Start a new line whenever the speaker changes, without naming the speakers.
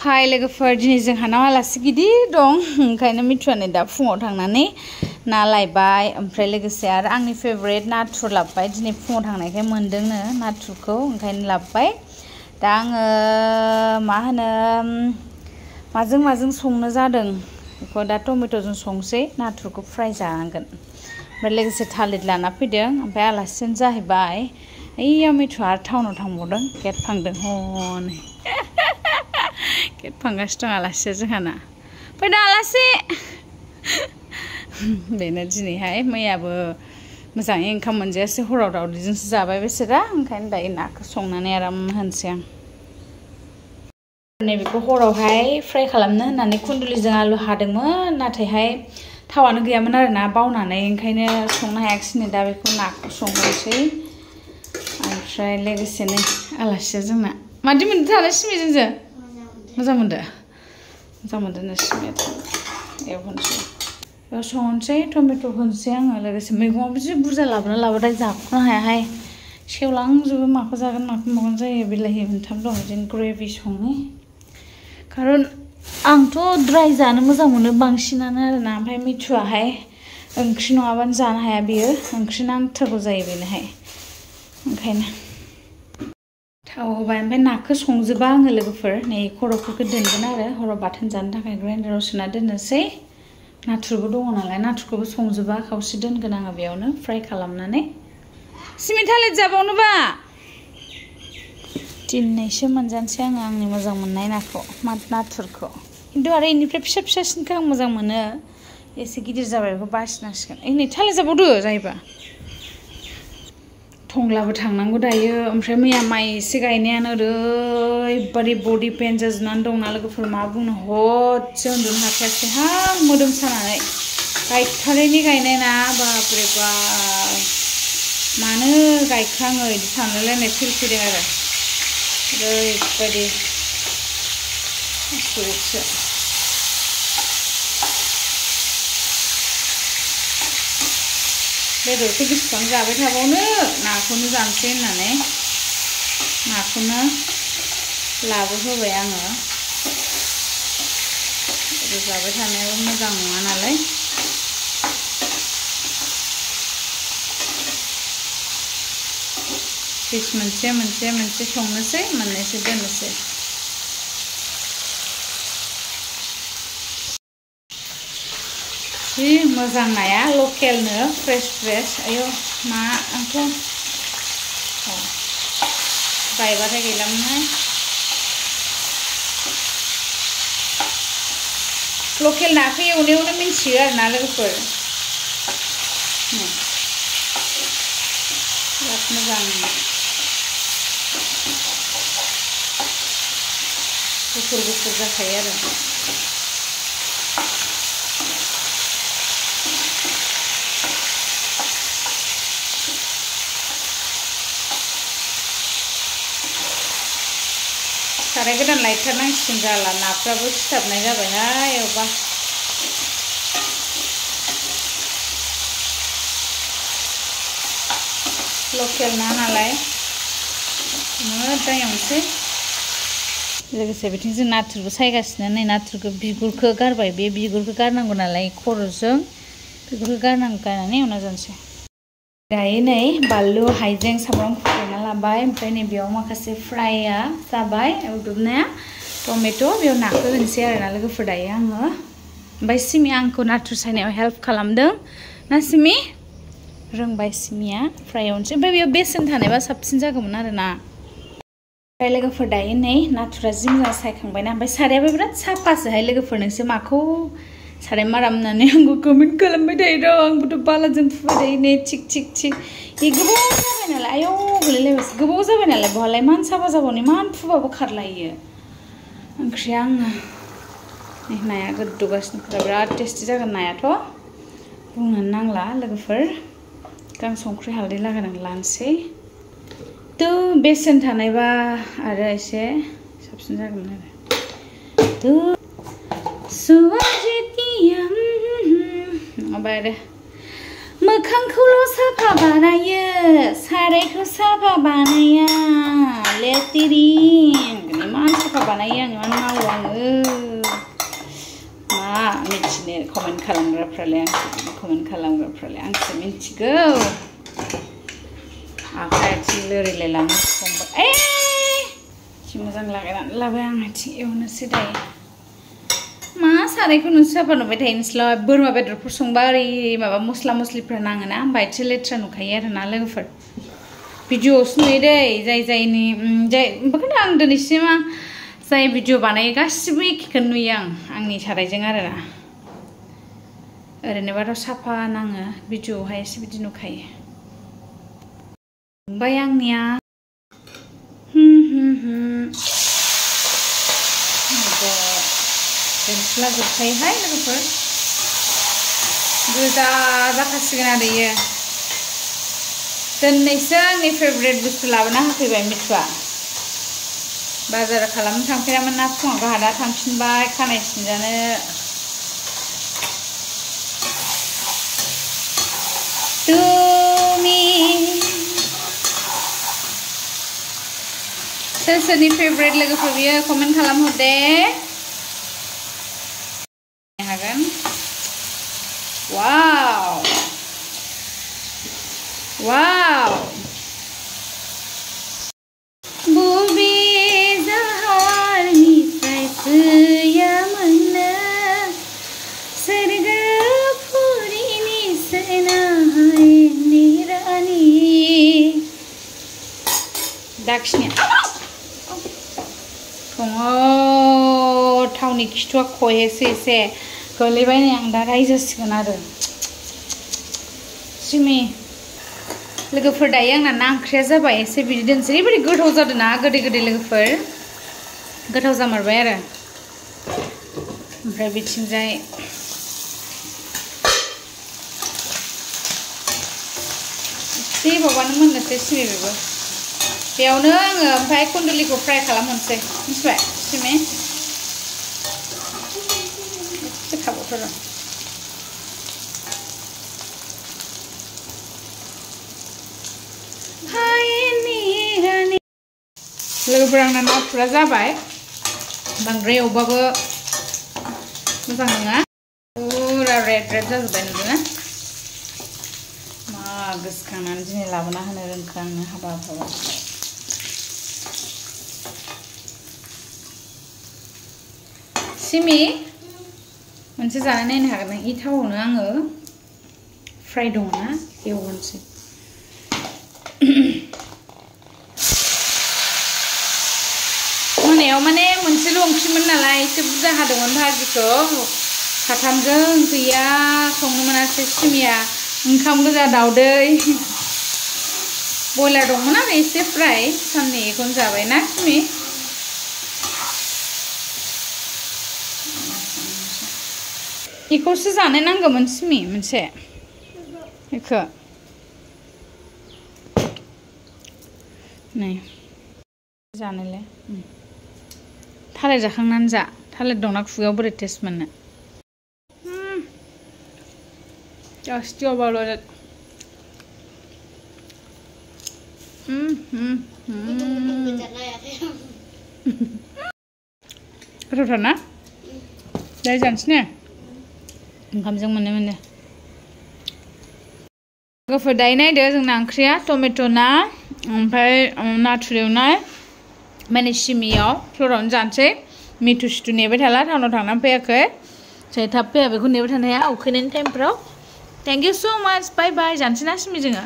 हाय लोगोफोर दिनै जोंहानाव आलासि गिदिर दं ओंखायनो मिथुआनो दा फुङाव थांनानै ना लायबाय ओमफ्राय लोगोसे आरो आंनि फेभरेट नाथुर लाबोबाय दिनै फुङाव थांनायखाय मोनदोंनो नाथुरखौ ओंखायनो लाबोबाय दा आङो मा होनो माजों संनो जादों बेखौ दा टमेट'जों संसै नाथुरखौ फ्राय जानांगोन ओमफ्राय लोगोसे थालिर लाना फैदों ओमफ्राय आलासियानो जाहैबाय ओइयाव मिथुआ आरो टाउनाव थांबावदों गेट फांदों हनै गेट फांगासिनो दं आलासिया जोंहाना फैदो आलासि बेनो दिनैहाय मैयाबो मोजाङै ओंखाम मोनजायासै हराव दावदैजोंसो जाबाय बिसोरा ओंखायनो दायो नाखौ संनानै आराम होनोसै आं नैबेखौ हरावहाय फ्राय खालामनो होननानै कुन्दुलिजों आलु हादोंमोन नाथायहाय थावानो गैयामोन आरोना बावनानै ओंखायनो संनो हायाखिसै दा बेखौ नाखौ संनोसै ओमफ्राय लोगोसेनो आलासिया जोंना मादि मोनदों थानो सिमिजों मोजां मोनदों सिमिया एवहनसै बेयाव संनोसै टमेट' होनोसै आङो लोगोसे मैगङाव बिदि बुरजा लाबोना लाबाथाय जाख'नो हायाहाय सेवलांजोबो माखौ जागोन माखौ मागोन जायो बिलाहि मोनथाम दं बिदिनो ग्रेभि सङो खारन आंथ' ड्राइ जानो मोजां मोनो बांसिनानो आरोना ओमफ्राय मिथुआहाय ओंख्रि नङाबानो जानो हाया बियो ओंख्रि नांथारगौ जायो बेनोहाय ओंखायनो थाव होबाय ओमफ्राय नाखौ संजोबा आङो लोगोफोर नै खर'फोरखौ दोनगोन आरो हराव बाथोन जानो थाखाय ग्राइन्डाराव सोना दोननोसै नाथुरबो दङ नालाय नाथुरखौबो संजोबा खावसे दोनगोन आङो बेयावनो फ्राय खालामनानै सिमि थालिर जाबावनोबा दिनैसो मोनजानोसै आङो आंनि मोजां मोननाय नाखौ नाथुरखौ खिन्थु आरो बेनिफ्राय फिसा फिसासिनखौ आं मोजां मोनो एसे गिदिर जाबाय बेखौ बासिनांसिगोन नै थालिर जाबावदो जायोबा टंलाबो थांनांगौ दायो ओमफ्राय मैया माइ एसे गायनायानो ओरैबादि बडि पेन जाजोबनानै दंना लोगोफोर मा बुंनो हदसे उन्दुनो हाखायासैहां मोदोम सानानै गायथारैनि गायनाय ना बापरे बाप मानो गायखो आङो बिदि सानलायलायनाय फिल फैदों आरो ओरैबादि आसरितसो बेदरखौ बेसेबां जाबाय थाबावनो नाखौनो जानोसै होननानै नाखौनो लाबोहोबाय आङो बेदर जाबाय थानायाबो मोजां नङा नालाय पिस मोनसे संनोसै मोननैसो दोननोसै जि मोजां नाया लकेलनो फ्रेश आयौ मा आंथ' बायबाथाय गैलामोनहाय लकेल नाखौ एवनायावनो मिन्थियो आरोना लोगोफोर बिराद मोजां गुफुर जाखायो आरो साराय गोदान लायथारनांसिगोन जाला नाफ्राबो सिथाबनाय जाबायहाय अबा लकेल ना नालाय मोजां एवनोसै लोगोसे बिथिं जों नाथुरबो सायगासिनो नै नाथुरखौ बिगुरखौ गारबाय बे बिगुरखौ गारनांगौ नालाय खर'जों बिगुरखौ गारनानै एवना जानोसै दायो नै बानलु हाइजें सामब्राम फुदेरना लाबाय ओमफ्राय नै बेयाव माखासे फ्राइया जाबाय एवदबनाया टमेट' बेयाव नाखौ होनोसै आरोना लोगोफोर दायो आङो ओमफ्राय सिमि आंखौ नाथुर सायनायाव हेल्प खालामदों ना सिमि रोंबाय सिमिया फ्राय एवनोसै ओमफ्राय बेयाव बेसन थानायबा साबसिन जागौमोन आरोना ओमफ्राय लोगोफोर दायो नै नाथुरा जि मोजां सायखांबायना ओमफ्राय सारायाबो बिराद साफासोहाय लोगोफोर नोंसो माखौ साराय माराम होननानै आंखौ कमेन्ट खालामबाय थायो र' आंबोथ' बालाजों फुबाय थायो नै थिग बे गोबाव जाबाय नालाय आयौ गोलैलायबायसो गोबाव जाबाय नालाय बहालाय मान साफा जाबावनो मान फुबाबो खारलायो ओंख्रिया आंना नै नाया गोदौगासिनो बिराद टेस्टि जागोन नायाथ' बुंनो नांला लोगोफोर आं संख्रि हालदै लागायनानै लानोसै थ' बेसन थानायबा आरो एसे साबसिन जागौमोन आरो नङाबा आरो मोखांखौल' साफा बानायो सारायखौ साफा बानाया लेटिरिं इमान साफा साफा बानायो आङो मा मावो आङो मा मिथिनो कमेन्ट खालामग्राफ्रालाय आंसो मिथिगौ आखाइ आथिं लोरिलायलाङो संबाय जि मोजां लागायनानै लाबाय आं आथिं एवनोसै दायो मा सारायखौ नोंसो साफा नुबाय थायो नोंसोरलाय बोरमा बेदरफोर संबा ओरै माबा मस्ला मस्लिफ्रा नाङोना होमबा एसे लेथ्रा नुखायो आरोना लोगोफोर भिडिअ'आवसो नुयो दै बेखौनो आं दिनैसिम जाय भिडिअ बानायो गासिबो एखेखौनो नुयो आंनि सारायजों आरोना ओरैनोबाथ' साफा नाङो भिडिअ'आवहाय एसे बिदि नुखायो ओमफ्राय आंनिया जोंसला जोबखायोहाय लोगोफोर गोजा जाखासिगोन आरो इयो दिनैसो आंनि फेभरेट बुस्थु लाबोना होफैबाय मिथुआ बाजार खालामनो थांफेरामोन ना फुङाव गाहा दा थांफिनबाय खानाय सिनजानो सोरनि फेभरेट लोगोफोर बियो कमेन्ट खालामहरदे हागोन वाव वाव बबे जाहारनिफ्राय फैयामोननो सोरगोफुरिनि सोनाहायनि रानि दाखिनिया थावनि खिथुआ खहेसो एसे गोलैबाय नै आं दा रायजासिगोन आरो सिमि लोगोफोर दायो आंना ना ओंख्रिया जाबाय एसे बिदि दोनसै ओरैबायदि गोथाव जादों ना गोदै लोगोफोर गोथाव जामारबाय आरो ओमफ्राय बिथिंजाय एसे बावबानो मोननोसै सिमि बेबो बेयावनो आङो ओमफ्राय कुन्दुलिखौ फ्राय खालामहरनोसै मिथिबाय सिमि एसे खाबावथार लोगोफोर आंना नाथुरा जाबाय बांद्राय एवबाबो मोजां नङा पुरा रेड जाजोब्बाय नुदोंना मा गोसोखांनानै दिनै लाबोना होनो रोंखो आंनो हाबाब सिमि मोनसे जानाय नायनो हागोन नों इ थावआवनो आङो फ्राय दङ ना एवनोसै मोनायाव माने मोनसेल' ओंख्रिमोन नालाय एसे बुरजा हादोंमोन भाजिखौ साथामजों गैया संनो मोनासै सिमिया ओंखाम गोजा दाउदै बयलार दंमोन आरो एसे फ्राय साननै बेखौनो जाबाय ना सिमि बेखौसो जानो नांगौमोन सिमि मोनसे बेखौ नै जानोलाय थालिर जाखांनानै जा थालिर दंना खुगायाव बोरै टेस्ट मोननो just overloaded गोथावथार ना दायो जानोसै ने ओंखामजों मोनो लोगोफोर दायो नायदो जोंना ओंख्रिया टमेट' ना ओमफ्राय नाथुर एवनाय माने सिमियाव फ्ल'रावनो जानोसै मिथु सिथु नेबाय थाला टाउनाव थांनानै फैयाखै जाय थाब फैया बेखौ नेबाय थानो हाया उखैनायनि टाइमफ्राव थेंक इउ स' माच बाय बाय जानोसै ना सिमि जोङो